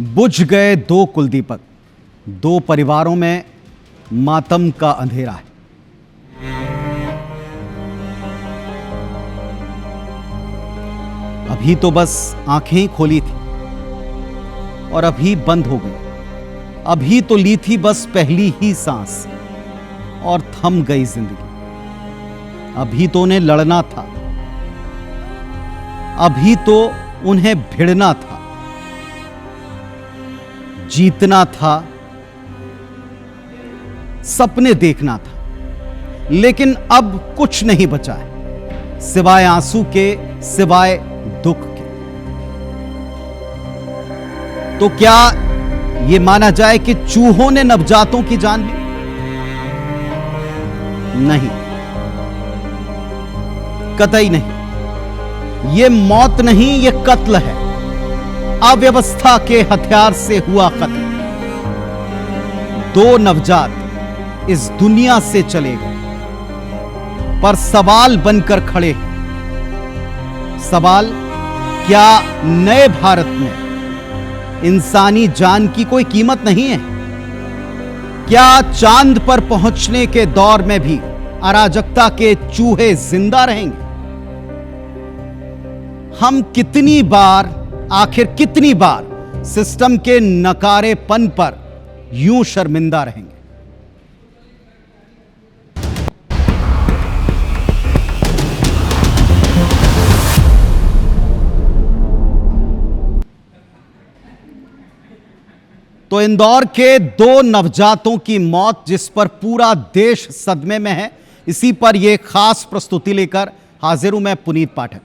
बुझ गए दो कुलदीपक, दो परिवारों में मातम का अंधेरा है। अभी तो बस आंखें खोली थी और अभी बंद हो गई। अभी तो ली थी बस पहली ही सांस और थम गई जिंदगी। अभी तो उन्हें लड़ना था, अभी तो उन्हें भिड़ना था, जीतना था, सपने देखना था। लेकिन अब कुछ नहीं बचा है सिवाय आंसू के, सिवाय दुख के। तो क्या यह माना जाए कि चूहों ने नवजातों की जान ली? नहीं, कतई नहीं। यह मौत नहीं, यह कत्ल है। अव्यवस्था के हथियार से हुआ कत्ल। दो नवजात इस दुनिया से चले गए, पर सवाल बनकर खड़े हैं। सवाल, क्या नए भारत में इंसानी जान की कोई कीमत नहीं है? क्या चांद पर पहुंचने के दौर में भी अराजकता के चूहे जिंदा रहेंगे? हम कितनी बार, आखिर कितनी बार सिस्टम के नकारेपन पर यूं शर्मिंदा रहेंगे? तो इंदौर के दो नवजातों की मौत, जिस पर पूरा देश सदमे में है, इसी पर यह खास प्रस्तुति लेकर हाजिर हूं मैं, पुनीत पाठक।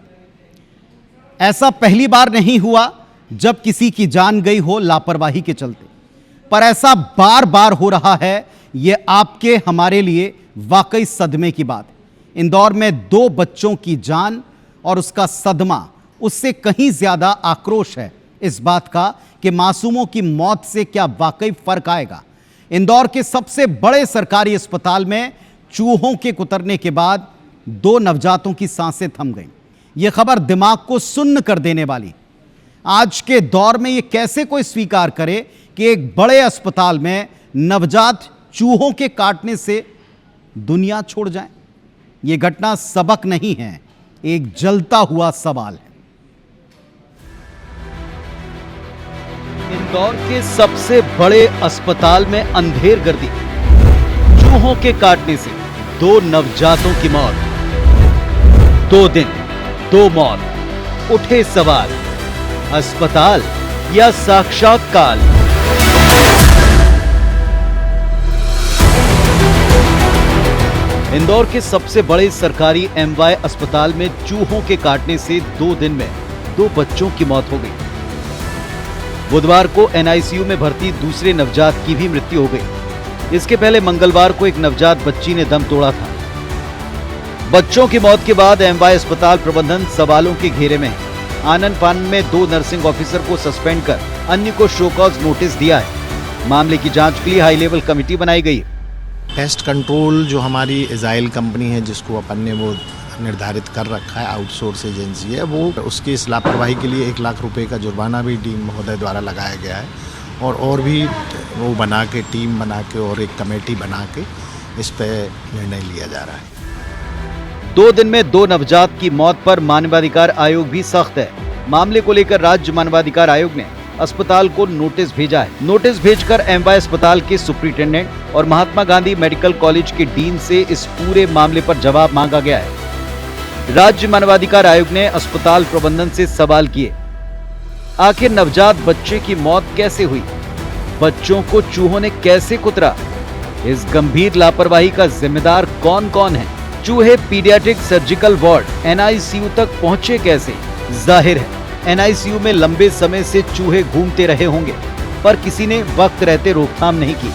ऐसा पहली बार नहीं हुआ जब किसी की जान गई हो लापरवाही के चलते, पर ऐसा बार बार हो रहा है। यह आपके, हमारे लिए वाकई सदमे की बात है। इंदौर में दो बच्चों की जान और उसका सदमा, उससे कहीं ज्यादा आक्रोश है इस बात का कि मासूमों की मौत से क्या वाकई फर्क आएगा। इंदौर के सबसे बड़े सरकारी अस्पताल में चूहों के कुतरने के बाद दो नवजातों की सांसें थम गईं। यह खबर दिमाग को सुन्न कर देने वाली। आज के दौर में यह कैसे कोई स्वीकार करे कि एक बड़े अस्पताल में नवजात चूहों के काटने से दुनिया छोड़ जाए? यह घटना सबक नहीं है, एक जलता हुआ सवाल है। इंदौर के सबसे बड़े अस्पताल में अंधेर गर्दी, चूहों के काटने से दो नवजातों की मौत। 2 दिन, 2 मौत। उठे सवाल, अस्पताल या साक्षात काल? इंदौर के सबसे बड़े सरकारी एमवाय अस्पताल में चूहों के काटने से 2 दिन में 2 बच्चों की मौत हो गई। बुधवार को एनआईसीयू में भर्ती दूसरे नवजात की भी मृत्यु हो गई। इसके पहले मंगलवार को एक नवजात बच्ची ने दम तोड़ा था। बच्चों की मौत के बाद एमवाय अस्पताल प्रबंधन सवालों के घेरे में है। आनन फानन में 2 नर्सिंग ऑफिसर को सस्पेंड कर अन्य को शो कॉज नोटिस दिया है। मामले की जांच के लिए हाई लेवल कमेटी बनाई गई है। पेस्ट कंट्रोल जो हमारी इज़ाइल कंपनी है, जिसको अपन ने वो निर्धारित कर रखा है, आउटसोर्स एजेंसी है, वो उसकी इस लापरवाही के लिए 1 लाख रुपए का जुर्माना भी डीन महोदय द्वारा लगाया गया है। और भी वो बना के, टीम बना के और एक कमेटी बना के इस पे निर्णय लिया जा रहा है। 2 दिन में 2 नवजात की मौत पर मानवाधिकार आयोग भी सख्त है। मामले को लेकर राज्य मानवाधिकार आयोग ने अस्पताल को नोटिस भेजा है। नोटिस भेजकर एमवाय अस्पताल के सुपरिटेंडेंट और महात्मा गांधी मेडिकल कॉलेज के डीन से इस पूरे मामले पर जवाब मांगा गया है। राज्य मानवाधिकार आयोग ने अस्पताल प्रबंधन से सवाल किए, आखिर नवजात बच्चे की मौत कैसे हुई? बच्चों को चूहों ने कैसे कुतरा? इस गंभीर लापरवाही का जिम्मेदार कौन कौन है? चूहे पीडियाट्रिक सर्जिकल वार्ड एनआईसीयू तक पहुंचे कैसे? जाहिर है एनआईसीयू में लंबे समय से चूहे घूमते रहे होंगे, पर किसी ने वक्त रहते रोकथाम नहीं की।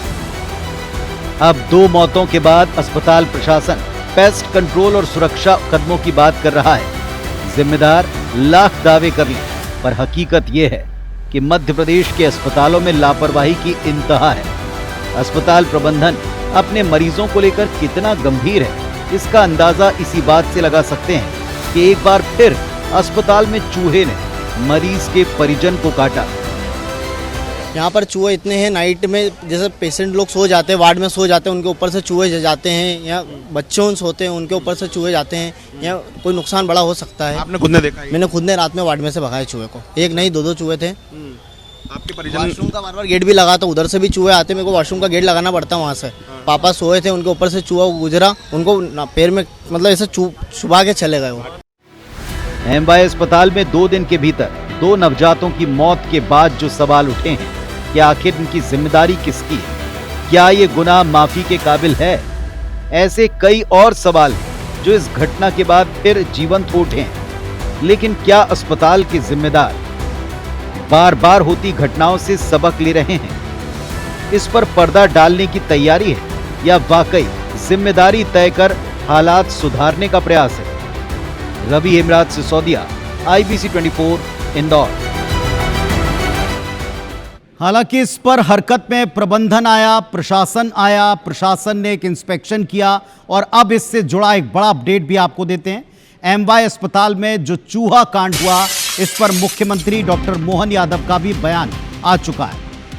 अब 2 मौतों के बाद अस्पताल प्रशासन पेस्ट कंट्रोल और सुरक्षा कदमों की बात कर रहा है। जिम्मेदार लाख दावे कर लें, पर हकीकत यह है कि मध्य प्रदेश के अस्पतालों में लापरवाही की इंतहा है। अस्पताल प्रबंधन अपने मरीजों को लेकर कितना गंभीर है, इसका अंदाजा इसी बात से लगा सकते हैं कि एक बार फिर अस्पताल में चूहे ने मरीज के परिजन को काटा। यहाँ पर चूहे इतने हैं, नाइट में जैसे पेशेंट लोग सो जाते हैं, वार्ड में सो जाते हैं, उनके ऊपर से चूहे जाते हैं, या बच्चे सोते हैं उनके ऊपर से चूहे जाते हैं, या कोई नुकसान बड़ा हो सकता है। आपने खुद ने देखा है? मैंने खुद ने रात में वार्ड में से भगाए चूहे को, एक नहीं दो चूहे थे। आपके परिजन वॉशरूम का बार गेट भी लगा था, उधर से भी चूहे आते, मेरे को वॉशरूम का गेट लगाना पड़ता वहाँ से। पापा सोए थे, उनके ऊपर से चूहा गुजरा, उनको पैर में मतलब ऐसे चुभा के चले गए वो। एमवाय अस्पताल में 2 दिन के भीतर 2 नवजातों की मौत के बाद जो सवाल उठे हैं कि आखिर इनकी जिम्मेदारी किसकी है, क्या ये गुनाह माफी के काबिल है? ऐसे कई और सवाल जो इस घटना के बाद फिर जीवंत उठे हैं। लेकिन क्या अस्पताल के जिम्मेदार बार बार होती घटनाओं से सबक ले रहे हैं? इस पर पर्दा डालने की तैयारी है या वाकई जिम्मेदारी तय कर हालात सुधारने का प्रयास है? रवि हेमराज सिसोदिया, IBC 24, इंदौर। हालांकि इस पर हरकत में प्रबंधन आया, प्रशासन आया, प्रशासन ने एक इंस्पेक्शन किया और अब इससे जुड़ा एक बड़ा अपडेट भी आपको देते हैं। एमवाय अस्पताल में जो चूहा कांड हुआ, इस पर मुख्यमंत्री डॉक्टर मोहन यादव का भी बयान आ चुका है।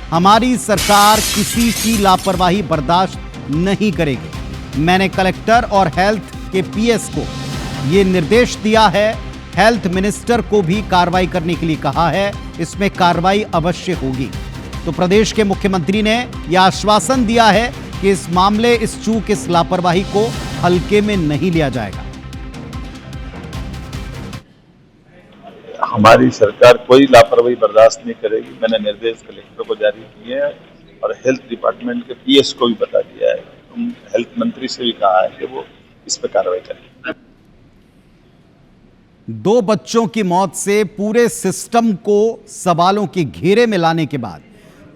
हमारी सरकार किसी की लापरवाही बर्दाश्त नहीं करेगी। मैंने कलेक्टर और हेल्थ के PS को ये निर्देश दिया है, हेल्थ मिनिस्टर को भी कार्रवाई करने के लिए कहा है, इसमें कार्रवाई अवश्य होगी। तो प्रदेश के मुख्यमंत्री ने यह आश्वासन दिया है कि इस मामले, इस चूक, इस लापरवाही को हल्के में नहीं लिया जाएगा। हमारी सरकार कोई लापरवाही बर्दाश्त नहीं करेगी। मैंने निर्देश कलेक्टर को जारी किए हैं और हेल्थ डिपार्टमेंट के PS को भी बता दिया है। हेल्थ मंत्री से भी कहा है कि वो इस पर कार्रवाई करें। 2 बच्चों की मौत से पूरे सिस्टम को सवालों के घेरे में लाने के बाद,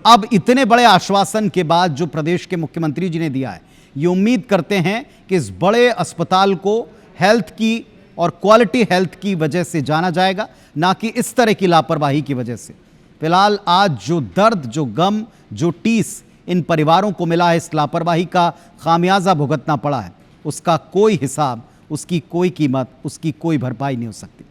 अब इतने बड़े आश्वासन के बाद जो प्रदेश के मुख्यमंत्री जी ने दिया है, ये उम्मीद करते हैं कि इस बड़े अस्पताल को हेल्थ की और क्वालिटी हेल्थ की वजह से जाना जाएगा, ना कि इस तरह की लापरवाही की वजह से। फिलहाल आज जो दर्द, जो गम, जो टीस इन परिवारों को मिला है, इस लापरवाही का खामियाजा भुगतना पड़ा है, उसका कोई हिसाब, उसकी कोई कीमत, उसकी कोई भरपाई नहीं हो सकती।